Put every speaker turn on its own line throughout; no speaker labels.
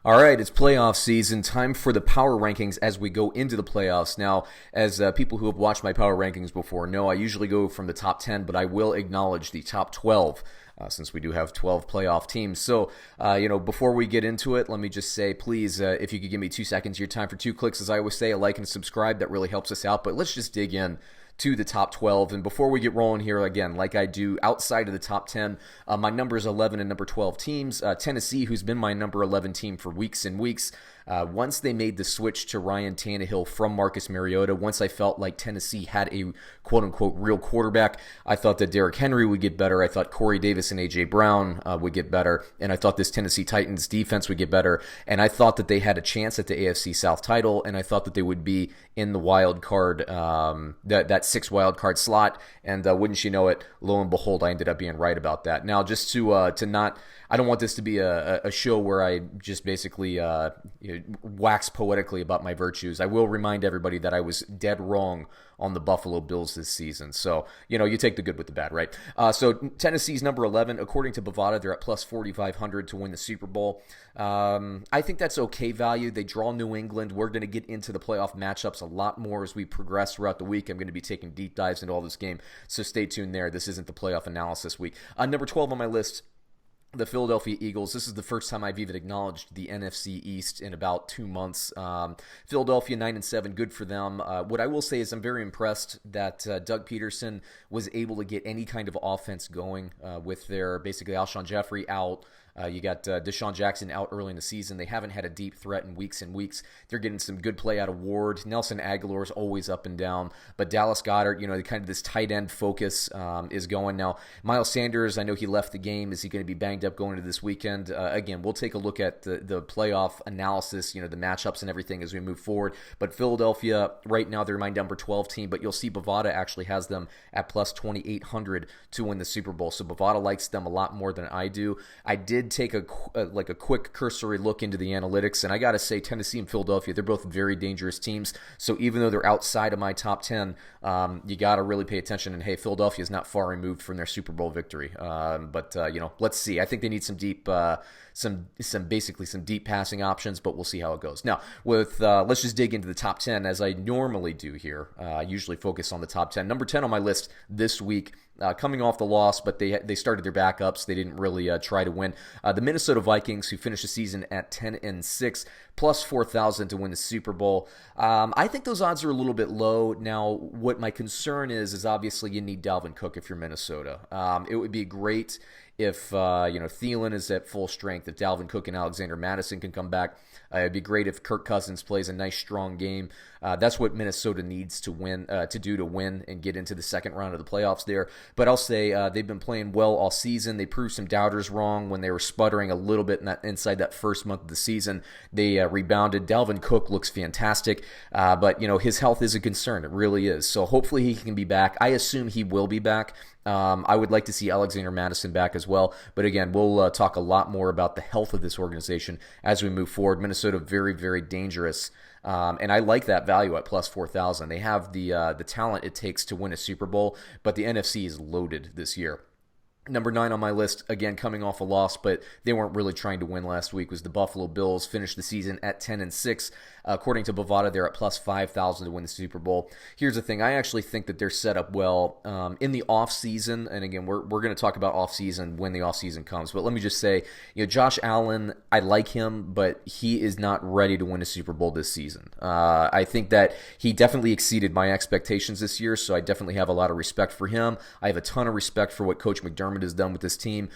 All right, it's playoff season. Time for the power rankings as we go into the playoffs. Now, as people who have watched my power rankings before know, I usually go from the top 10, but I will acknowledge the top 12 since we do have 12 playoff teams. So, before we get into it, let me just say, please, if you could give me 2 seconds of your time for 2 clicks, as I always say, a like and subscribe. That really helps us out. But let's just dig in to the top 12. And before we get rolling here, again, like I do outside of the top 10, my number is 11 and number 12 teams. Tennessee, who's been my number 11 team for weeks and weeks, once they made the switch to Ryan Tannehill from Marcus Mariota, once I felt like Tennessee had a quote-unquote real quarterback, I thought that Derrick Henry would get better. I thought Corey Davis and A.J. Brown would get better. And I thought this Tennessee Titans defense would get better. And I thought that they had a chance at the AFC South title, and I thought that they would be in the wild card, that 6 wild card slot. And wouldn't you know it, lo and behold, I ended up being right about that. Now, just to not... I don't want this to be a show where I just basically wax poetically about my virtues. I will remind everybody that I was dead wrong on the Buffalo Bills this season. So, you take the good with the bad, right? So Tennessee's number 11. According to Bovada, they're at plus 4,500 to win the Super Bowl. I think that's okay value. They draw New England. We're going to get into the playoff matchups a lot more as we progress throughout the week. I'm going to be taking deep dives into all this game, so stay tuned there. This isn't the playoff analysis week. Number 12 on my list, the Philadelphia Eagles. This is the first time I've even acknowledged the NFC East in about 2 months. Philadelphia 9-7, good for them. What I will say is I'm very impressed that Doug Peterson was able to get any kind of offense going with their basically Alshon Jeffrey out. You got Deshaun Jackson out early in the season. They haven't had a deep threat in weeks and weeks. They're getting some good play out of Ward. Nelson Aguilar is always up and down. But Dallas Goedert, kind of this tight end focus is going. Now, Miles Sanders, I know he left the game. Is he going to be banged up going into this weekend? Again, we'll take a look at the playoff analysis, the matchups and everything as we move forward. But Philadelphia, right now, they're my number 12 team. But you'll see Bovada actually has them at plus 2,800 to win the Super Bowl. So Bovada likes them a lot more than I do. I did take a quick cursory look into the analytics, and I got to say Tennessee and Philadelphia, they're both very dangerous teams. So even though they're outside of my top 10, you got to really pay attention. And hey, Philadelphia is not far removed from their Super Bowl victory. But let's see. I think they need some deep, some deep passing options, but we'll see how it goes. Now, let's just dig into the top 10 as I normally do here. I usually focus on the top 10. Number 10 on my list this week. Coming off the loss, but they started their backups. They didn't really try to win. The Minnesota Vikings, who finished the season at 10-6, plus 4,000 to win the Super Bowl. I think those odds are a little bit low. Now, what my concern is obviously you need Dalvin Cook if you're Minnesota. It would be great if Thielen is at full strength, if Dalvin Cook and Alexander Mattison can come back. It'd be great if Kirk Cousins plays a nice, strong game. That's what Minnesota needs to win, to win and get into the second round of the playoffs there. But I'll say they've been playing well all season. They proved some doubters wrong when they were sputtering a little bit inside that first month of the season. They rebounded. Dalvin Cook looks fantastic, but his health is a concern. It really is. So hopefully he can be back. I assume he will be back. I would like to see Alexander Mattison back as well. But again, we'll talk a lot more about the health of this organization as we move forward. Minnesota, very, very dangerous. And I like that value at plus 4,000. They have the talent it takes to win a Super Bowl, but the NFC is loaded this year. Number 9 on my list, again, coming off a loss, but they weren't really trying to win last week, was the Buffalo Bills. Finished the season at 10-6. According to Bovada, they're at plus 5,000 to win the Super Bowl. Here's the thing. I actually think that they're set up well in the offseason. And again, we're going to talk about offseason when the offseason comes. But let me just say, Josh Allen, I like him, but he is not ready to win a Super Bowl this season. I think that he definitely exceeded my expectations this year, so I definitely have a lot of respect for him. I have a ton of respect for what Coach McDermott has done with this team.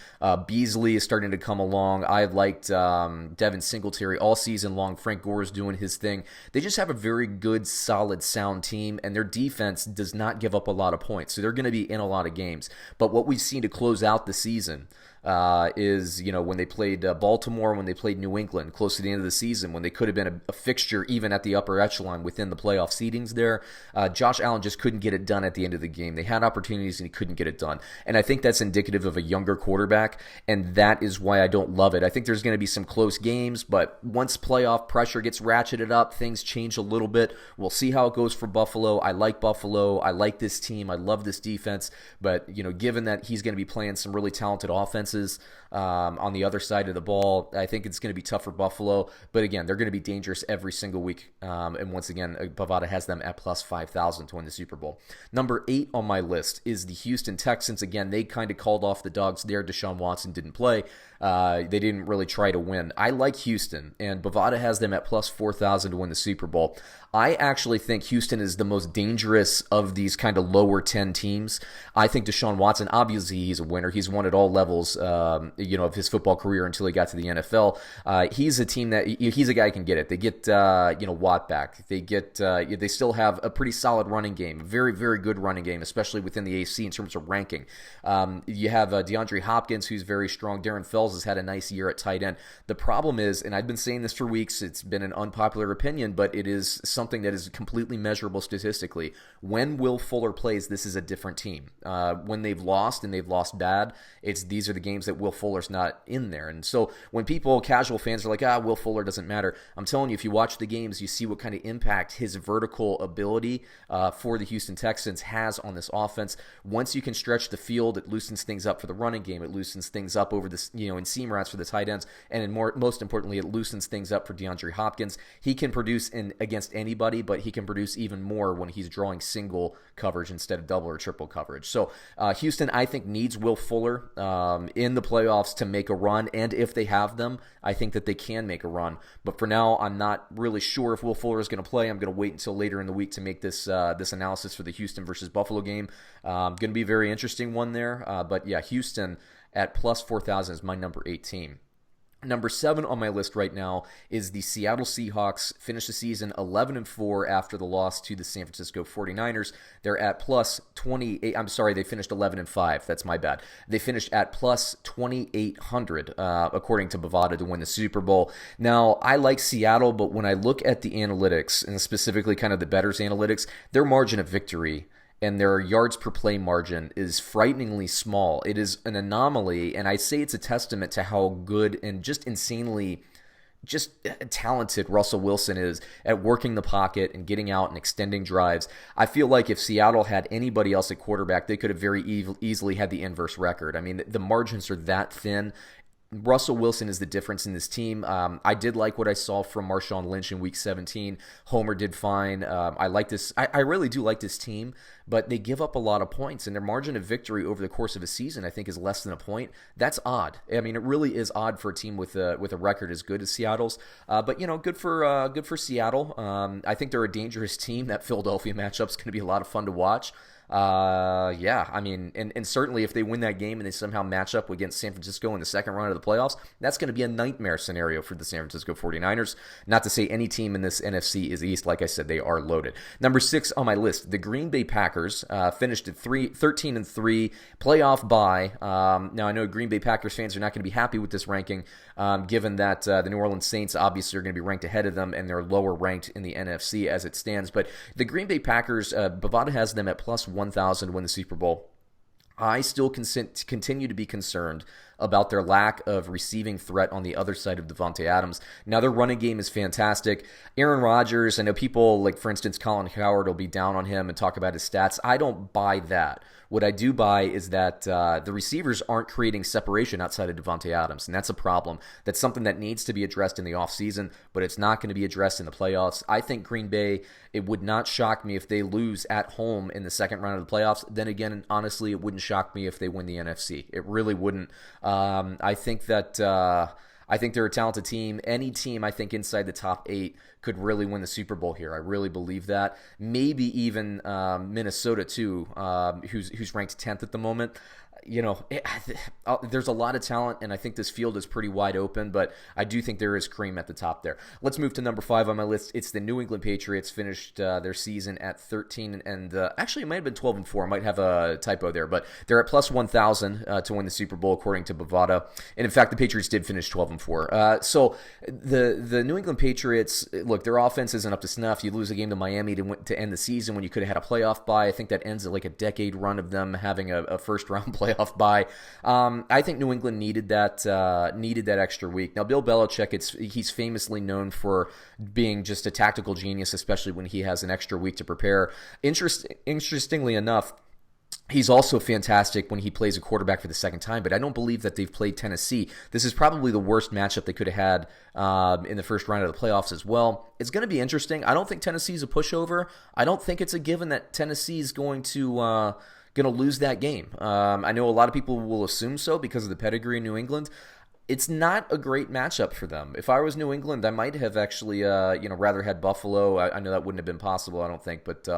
Beasley is starting to come along. I've liked Devin Singletary all season long. Frank Gore is doing his thing. They just have a very good, solid, sound team, and their defense does not give up a lot of points. So they're going to be in a lot of games. But what we've seen to close out the season is, when they played Baltimore, when they played New England, close to the end of the season, when they could have been a fixture even at the upper echelon within the playoff seedings there, Josh Allen just couldn't get it done at the end of the game. They had opportunities and he couldn't get it done. And I think that's indicative of a younger quarterback, and that is why I don't love it. I think there's going to be some close games, but once playoff pressure gets ratcheted up, things change a little bit. We'll see how it goes for Buffalo. I like Buffalo. I like this team. I love this defense. But, given that he's going to be playing some really talented offenses, on the other side of the ball. I think it's going to be tough for Buffalo, but again, they're going to be dangerous every single week. And once again, Bovada has them at plus 5,000 to win the Super Bowl. Number 8 on my list is the Houston Texans. Again, they kind of called off the dogs there. Deshaun Watson didn't play. They didn't really try to win. I like Houston, and Bovada has them at plus 4,000 to win the Super Bowl. I actually think Houston is the most dangerous of these kind of lower 10 teams. I think Deshaun Watson, obviously he's a winner. He's won at all levels, of his football career until he got to the NFL. He's a team that he's a guy who can get it. They get Watt back. They still have a pretty solid running game, very very good running game, especially within the AC in terms of ranking. You have DeAndre Hopkins, who's very strong. Darren Fells has had a nice year at tight end. The problem is, and I've been saying this for weeks, it's been an unpopular opinion, but it is something that is completely measurable statistically. When Will Fuller plays, this is a different team. When they've lost, and they've lost bad, these are the games that Will Fuller's not in there. And so when casual fans are like, Will Fuller doesn't matter, I'm telling you, if you watch the games, you see what kind of impact his vertical ability for the Houston Texans has on this offense. Once you can stretch the field, it loosens things up for the running game. It loosens things up over this, in seam routes for the tight ends, and most importantly, it loosens things up for DeAndre Hopkins. He can produce against anybody, but he can produce even more when he's drawing single coverage instead of double or triple coverage. So Houston, I think, needs Will Fuller in the playoffs to make a run, and if they have them, I think that they can make a run. But for now, I'm not really sure if Will Fuller is going to play. I'm going to wait until later in the week to make this analysis for the Houston versus Buffalo game. Going to be a very interesting one there. But yeah, Houston at plus 4,000 is my number 8 team. Number 7 on my list right now is the Seattle Seahawks. Finished the season 11-4 after the loss to the San Francisco 49ers. They're at plus 28. I'm sorry, they finished 11-5. That's my bad. They finished at plus 2,800 according to Bovada to win the Super Bowl. Now, I like Seattle, but when I look at the analytics, and specifically kind of the bettors analytics, their margin of victory and their yards per play margin is frighteningly small. It is an anomaly, and I say it's a testament to how good and just insanely talented Russell Wilson is at working the pocket and getting out and extending drives. I feel like if Seattle had anybody else at quarterback, they could have very easily had the inverse record. I mean, the margins are that thin. Russell Wilson is the difference in this team. I did like what I saw from Marshawn Lynch in Week 17. Homer did fine. I like this. I really do like this team, but they give up a lot of points, and their margin of victory over the course of a season, I think, is less than a point. That's odd. I mean, it really is odd for a team with a record as good as Seattle's. But good for Seattle. I think they're a dangerous team. That Philadelphia matchup's going to be a lot of fun to watch. I mean, and certainly if they win that game and they somehow match up against San Francisco in the second round of the playoffs, that's going to be a nightmare scenario for the San Francisco 49ers. Not to say any team in this NFC is East. Like I said, they are loaded. Number 6 on my list, the Green Bay Packers finished at 13-3, playoff bye. Now, I know Green Bay Packers fans are not going to be happy with this ranking, given that the New Orleans Saints obviously are going to be ranked ahead of them, and they're lower ranked in the NFC as it stands. But the Green Bay Packers, Bovada has them at plus 1,000 to win the Super Bowl. I still continue to be concerned about their lack of receiving threat on the other side of Devontae Adams. Now, their running game is fantastic. Aaron Rodgers, I know people like, for instance, Colin Howard will be down on him and talk about his stats. I don't buy that. What I do buy is that the receivers aren't creating separation outside of Devontae Adams, and that's a problem. That's something that needs to be addressed in the offseason, but it's not going to be addressed in the playoffs. I think Green Bay, it would not shock me if they lose at home in the second round of the playoffs. Then again, honestly, it wouldn't shock me if they win the NFC. It really wouldn't. I think they're a talented team. Any team, I think, inside the top 8 could really win the Super Bowl here. I really believe that. Maybe even Minnesota, too, who's ranked 10th at the moment. There's a lot of talent, and I think this field is pretty wide open, but I do think there is cream at the top there. Let's move to number 5 on my list. It's the New England Patriots. Finished their season at 13, and actually it might have been 12-4. I might have a typo there, but they're at plus 1,000 to win the Super Bowl according to Bovada. And in fact, the Patriots did finish 12-4. So the New England Patriots, look, their offense isn't up to snuff. You lose a game to Miami to end the season when you could have had a playoff bye. I think that ends at like a decade run of them having a first-round playoff bye. I think New England needed that extra week. Now, Bill Belichick, he's famously known for being just a tactical genius, especially when he has an extra week to prepare. Interestingly enough, He's also fantastic when he plays a quarterback for the second time, but I don't believe that they've played Tennessee. This is probably the worst matchup they could have had in the first round of the playoffs as well. It's going to be interesting. I don't think Tennessee's a pushover. I don't think it's a given that Tennessee's going to lose that game. I know a lot of people will assume so because of the pedigree in New England. It's not a great matchup for them. If I was New England, I might have actually rather had Buffalo. I know that wouldn't have been possible, I don't think, but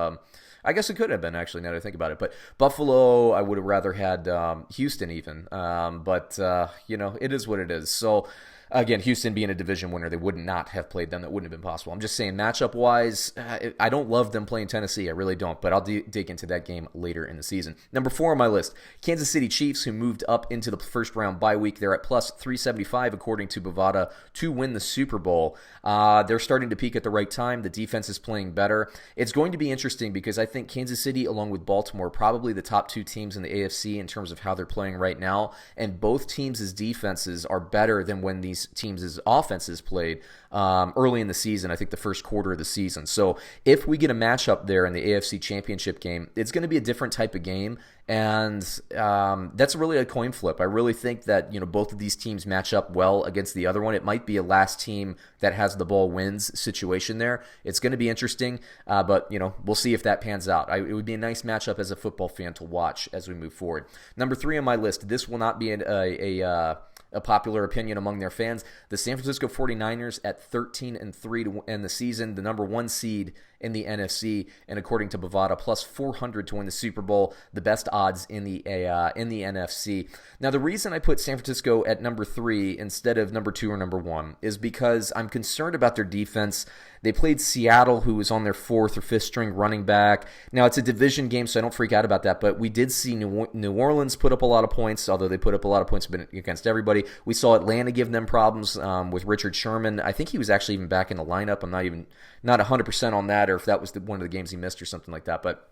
I guess it could have been, actually, now that I think about it. But Buffalo, I would have rather had Houston even. But it is what it is. So, again, Houston being a division winner, they would not have played them. That wouldn't have been possible. I'm just saying, matchup-wise, I don't love them playing Tennessee. I really don't. But I'll dig into that game later in the season. Number 4 on my list, Kansas City Chiefs, who moved up into the first round bye week. They're at plus 375, according to Bovada, to win the Super Bowl. They're starting to peak at the right time. The defense is playing better. It's going to be interesting because I think Kansas City, along with Baltimore, probably the top 2 teams in the AFC in terms of how they're playing right now. And both teams' defenses are better than when these teams' offenses played early in the season, I think the first quarter of the season. So if we get a matchup there in the AFC Championship game, it's going to be a different type of game, and that's really a coin flip. I really think that both of these teams match up well against the other one. It might be a last team that has the ball wins situation there. It's going to be interesting, but we'll see if that pans out. It would be a nice matchup as a football fan to watch as we move forward. Number 3 on my list, this will not be a popular opinion among their fans. The San Francisco 49ers at 13-3 to end the season, the number 1 seed in the NFC, and according to Bovada, plus 400 to win the Super Bowl, the best odds in the NFC. Now, the reason I put San Francisco at number 3 instead of number 2 or number 1 is because I'm concerned about their defense. They played Seattle, who was on their 4th or 5th string running back. Now, it's a division game, so I don't freak out about that, but we did see New Orleans put up a lot of points, although they put up a lot of points against everybody. We saw Atlanta give them problems with Richard Sherman. I think he was actually even back in the lineup. I'm not 100% on that, or if that was one of the games he missed or something like that, but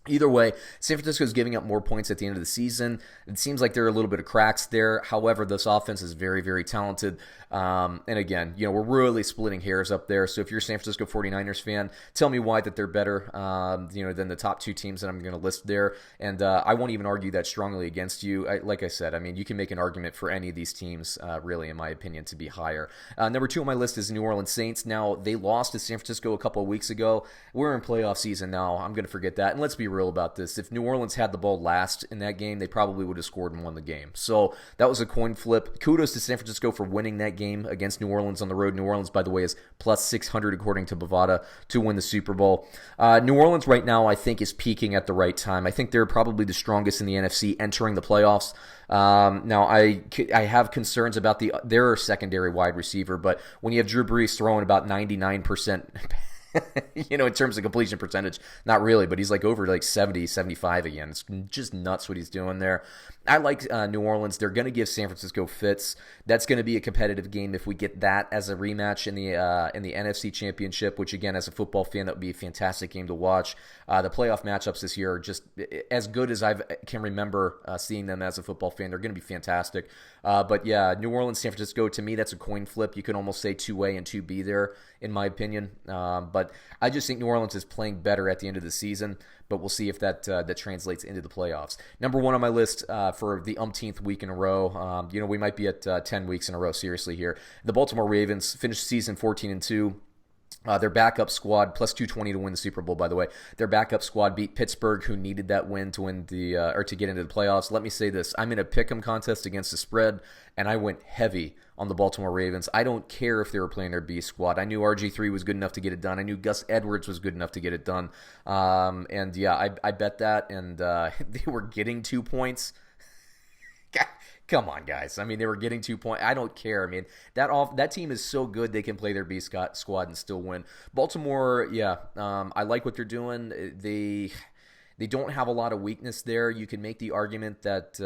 either way, San Francisco is giving up more points at the end of the season. It seems like there are a little bit of cracks there. However, this offense is very, very talented. And again, we're really splitting hairs up there. So if you're a San Francisco 49ers fan, tell me why that they're better, than the top 2 teams that I'm going to list there. And I won't even argue that strongly against you. Like I said, you can make an argument for any of these teams, really, in my opinion, to be higher. Number 2 on my list is New Orleans Saints. Now, they lost to San Francisco a couple of weeks ago. We're in playoff season now. I'm going to forget that. And let's be real about this. If New Orleans had the ball last in that game, they probably would have scored and won the game. So that was a coin flip. Kudos to San Francisco for winning that game against New Orleans on the road. New Orleans, by the way, is plus 600 according to Bovada to win the Super Bowl. New Orleans right now, I think, is peaking at the right time. I think they're probably the strongest in the NFC entering the playoffs. Now, I have concerns about their secondary wide receiver, but when you have Drew Brees throwing about 99%, in terms of completion percentage, not really, but he's over 70, 75 again. It's just nuts what he's doing there. I like New Orleans. They're going to give San Francisco fits. That's going to be a competitive game if we get that as a rematch in the NFC Championship, which, again, as a football fan, that would be a fantastic game to watch. The playoff matchups this year are just as good as I can remember seeing them as a football fan. They're going to be fantastic. But, yeah, New Orleans, San Francisco, to me, that's a coin flip. You can almost say 2A and 2B there, in my opinion. But I just think New Orleans is playing better at the end of the season, but we'll see if that translates into the playoffs. Number 1 on my list for the umpteenth week in a row. We might be at 10 weeks in a row, seriously, here. The Baltimore Ravens finished season 14-2. Their backup squad, plus 220 to win the Super Bowl, by the way. Their backup squad beat Pittsburgh, who needed that win to win to get into the playoffs. Let me say this. I'm in a pick'em contest against the spread, and I went heavy on the Baltimore Ravens. I don't care if they were playing their B squad. I knew RG3 was good enough to get it done. I knew Gus Edwards was good enough to get it done. And yeah, I bet that, and they were getting 2 points. Come on, guys. They were getting 2 points. I don't care. That team is so good they can play their B squad and still win. Baltimore, yeah, I like what they're doing. They don't have a lot of weakness there. You can make the argument that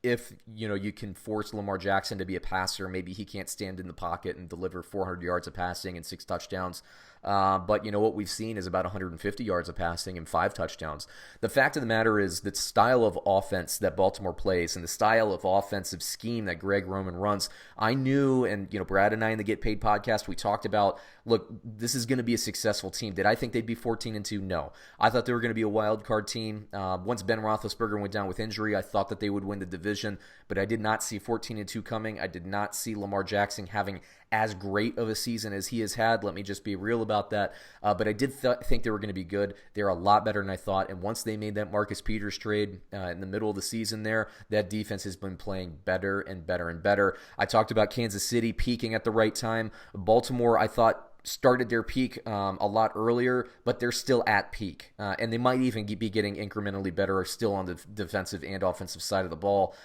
if, you can force Lamar Jackson to be a passer, maybe he can't stand in the pocket and deliver 400 yards of passing and 6 touchdowns. But what we've seen is about 150 yards of passing and 5 touchdowns. The fact of the matter is the style of offense that Baltimore plays and the style of offensive scheme that Greg Roman runs, I knew, and Brad and I in the Get Paid podcast, we talked about, look, this is going to be a successful team. Did I think they'd be 14-2? No. I thought they were going to be a wild card team. Once Ben Roethlisberger went down with injury, I thought that they would win the division, but I did not see 14-2 coming. I did not see Lamar Jackson having as great of a season as he has had. Let me just be real about that. But I did think they were going to be good. They're a lot better than I thought. And once they made that Marcus Peters trade in the middle of the season there, that defense has been playing better and better and better. I talked about Kansas City peaking at the right time. Baltimore, I thought, started their peak a lot earlier, but they're still at peak. And they might even be getting incrementally better still on the defensive and offensive side of the ball.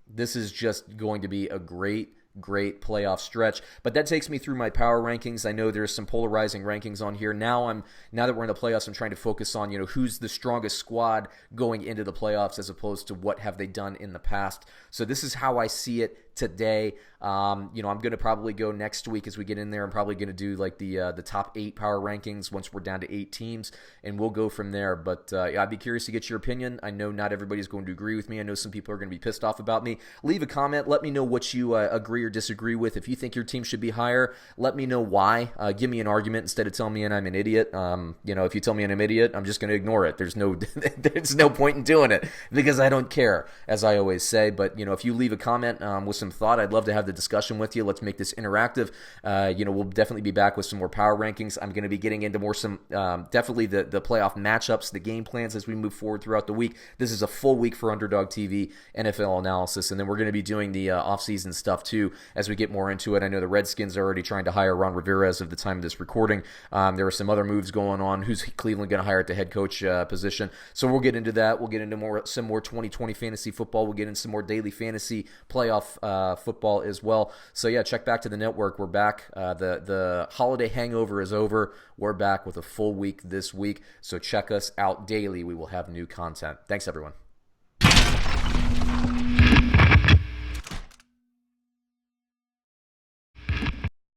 This is just going to be a great playoff stretch. But that takes me through my power rankings. I know there's some polarizing rankings on here. Now that we're in the playoffs, I'm trying to focus on, who's the strongest squad going into the playoffs as opposed to what have they done in the past. So this is how I see it today. I'm going to probably go next week as we get in there. I'm probably going to do like the top 8 power rankings once we're down to 8 teams, and we'll go from there. But I'd be curious to get your opinion. I know not everybody's going to agree with me. I know some people are going to be pissed off about me. Leave a comment. Let me know what you agree or disagree with. If you think your team should be higher, let me know why. Give me an argument instead of telling me I'm an idiot. If you tell me I'm an idiot, I'm just going to ignore it. There's no point in doing it because I don't care, as I always say. But if you leave a comment with some thought, I'd love to have the discussion with you. Let's make this interactive. We'll definitely be back with some more power rankings. I'm going to be getting into definitely the playoff matchups, the game plans as we move forward throughout the week. This is a full week for Underdog TV NFL analysis, and then we're going to be doing the offseason stuff too as we get more into it. I know the Redskins are already trying to hire Ron Rivera as of the time of this recording. There are some other moves going on. Who's Cleveland going to hire at the head coach position? So we'll get into that. We'll get into some more 2020 fantasy football. We'll get into some more daily fantasy playoff football as well. So yeah, check back to the network. We're back. The holiday hangover is over. We're back with a full week this week. So check us out daily. We will have new content. Thanks, everyone.